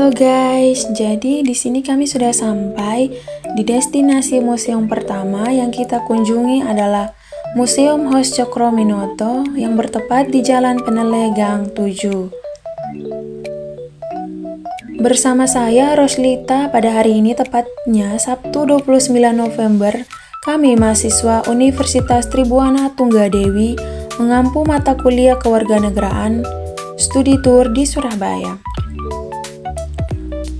Halo guys, jadi di sini kami sudah sampai di destinasi museum pertama yang kita kunjungi adalah Museum Hos Cokroaminoto yang bertepat di Jalan Penele Gang 7. Bersama saya Roslita pada hari ini tepatnya Sabtu 29 November, kami mahasiswa Universitas Tribuana Tunggadewi mengampu mata kuliah kewarganegaraan studi tour di Surabaya.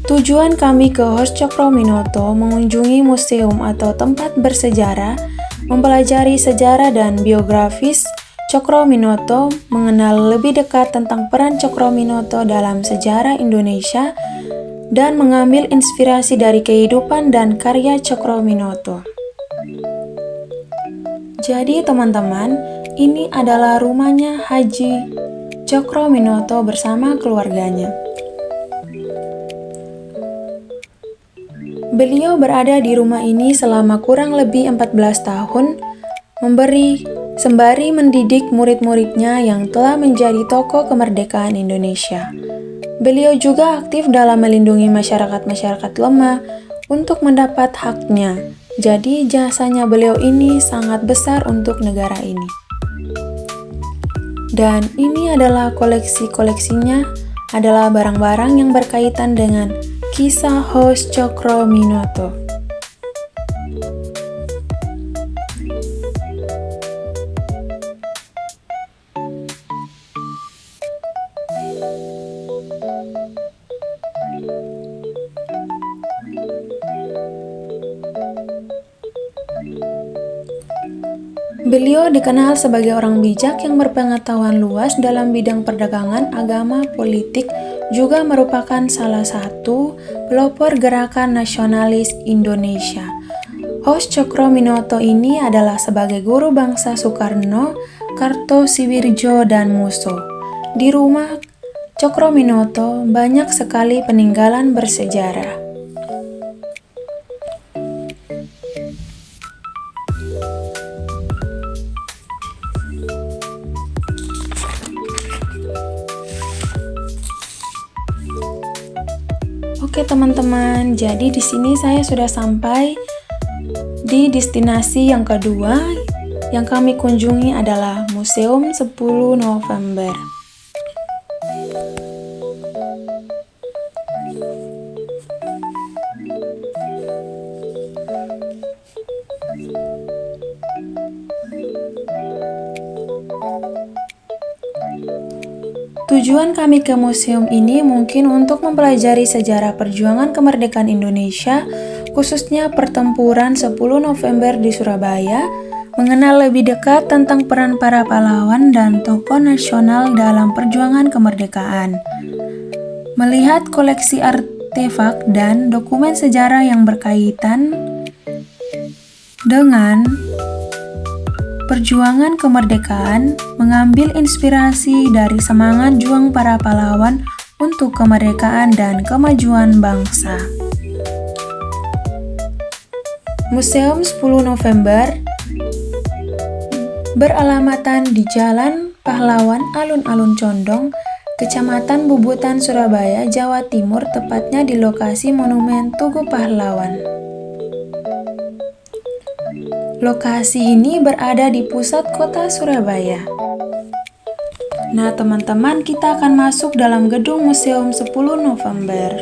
Tujuan kami ke Hos Cokroaminoto mengunjungi museum atau tempat bersejarah, mempelajari sejarah dan biografis Cokroaminoto, mengenal lebih dekat tentang peran Cokroaminoto dalam sejarah Indonesia, dan mengambil inspirasi dari kehidupan dan karya Cokroaminoto. Jadi teman-teman, ini adalah rumahnya Haji Cokroaminoto bersama keluarganya. Beliau berada di rumah ini selama kurang lebih 14 tahun, sembari mendidik murid-muridnya yang telah menjadi tokoh kemerdekaan Indonesia. Beliau juga aktif dalam melindungi masyarakat-masyarakat lemah untuk mendapat haknya. Jadi jasanya beliau ini sangat besar untuk negara ini. Dan ini adalah koleksinya, adalah barang-barang yang berkaitan dengan kisah Hos Cokroaminoto. Beliau dikenal sebagai orang bijak yang berpengetahuan luas dalam bidang perdagangan, agama, politik, juga merupakan salah satu pelopor gerakan nasionalis Indonesia. Hos Cokroaminoto ini adalah sebagai guru bangsa Soekarno, Kartosuwirjo, dan Musso. Di rumah Cokroaminoto banyak sekali peninggalan bersejarah. Oke teman-teman, jadi di sini saya sudah sampai di destinasi yang kedua yang kami kunjungi adalah Museum 10 November. Tujuan kami ke museum ini mungkin untuk mempelajari sejarah perjuangan kemerdekaan Indonesia, khususnya pertempuran 10 November di Surabaya, mengenal lebih dekat tentang peran para pahlawan dan tokoh nasional dalam perjuangan kemerdekaan, melihat koleksi artefak dan dokumen sejarah yang berkaitan dengan perjuangan kemerdekaan, mengambil inspirasi dari semangat juang para pahlawan untuk kemerdekaan dan kemajuan bangsa. Museum 10 November beralamatan di Jalan Pahlawan Alun-Alun Condong, Kecamatan Bubutan, Surabaya, Jawa Timur, tepatnya di lokasi Monumen Tugu Pahlawan. Lokasi ini berada di pusat kota Surabaya. Nah teman-teman, kita akan masuk dalam gedung Museum 10 November.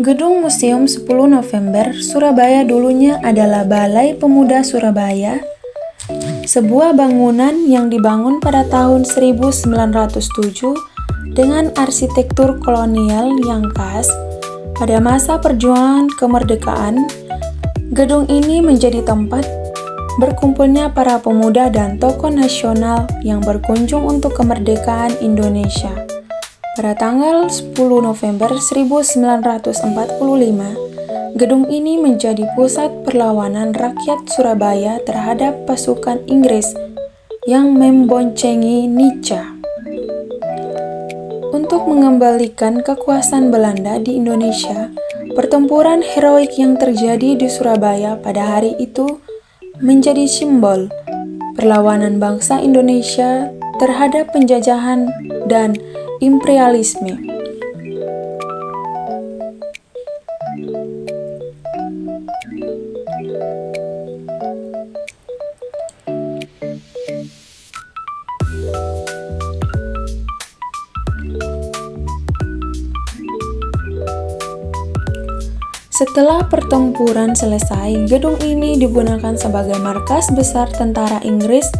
Gedung Museum 10 November Surabaya dulunya adalah Balai Pemuda Surabaya, sebuah bangunan yang dibangun pada tahun 1907 dengan arsitektur kolonial yang khas pada masa perjuangan kemerdekaan. Gedung ini menjadi tempat berkumpulnya para pemuda dan tokoh nasional yang berkunjung untuk kemerdekaan Indonesia. Pada tanggal 10 November 1945, gedung ini menjadi pusat perlawanan rakyat Surabaya terhadap pasukan Inggris yang memboncengi Nica. Untuk mengembalikan kekuasaan Belanda di Indonesia, Pertempuran heroik yang terjadi di Surabaya pada hari itu menjadi simbol perlawanan bangsa Indonesia terhadap penjajahan dan imperialisme. Setelah pertempuran selesai, gedung ini digunakan sebagai markas besar tentara Inggris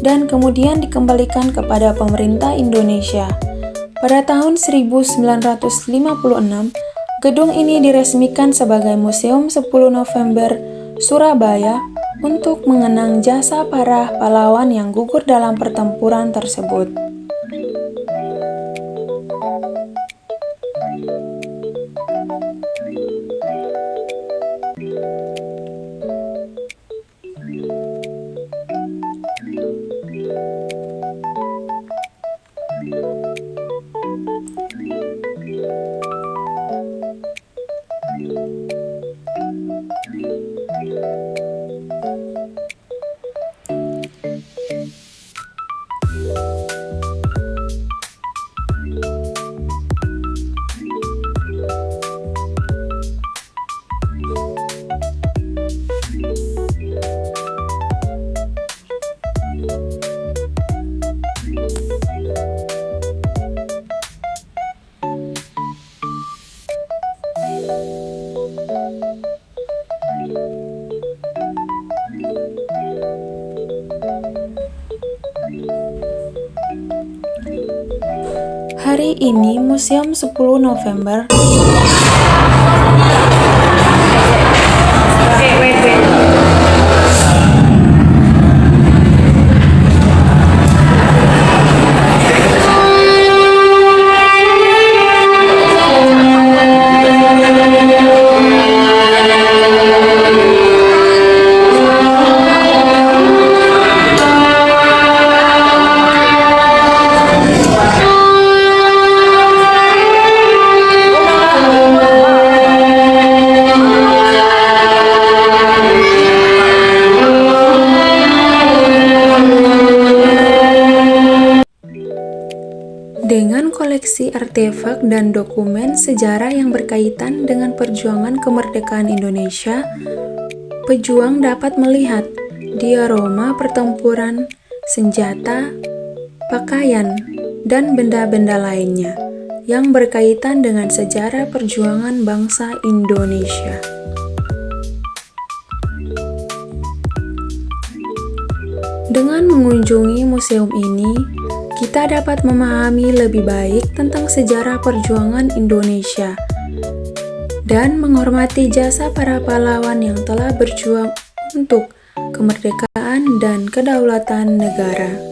dan kemudian dikembalikan kepada pemerintah Indonesia. Pada tahun 1956, gedung ini diresmikan sebagai Museum 10 November Surabaya untuk mengenang jasa para pahlawan yang gugur dalam pertempuran tersebut. Hari ini Museum 10 November dengan koleksi artefak dan dokumen sejarah yang berkaitan dengan perjuangan kemerdekaan Indonesia, pejuang dapat melihat diorama pertempuran, senjata, pakaian, dan benda-benda lainnya yang berkaitan dengan sejarah perjuangan bangsa Indonesia. Dengan mengunjungi museum ini, kita dapat memahami lebih baik tentang sejarah perjuangan Indonesia dan menghormati jasa para pahlawan yang telah berjuang untuk kemerdekaan dan kedaulatan negara.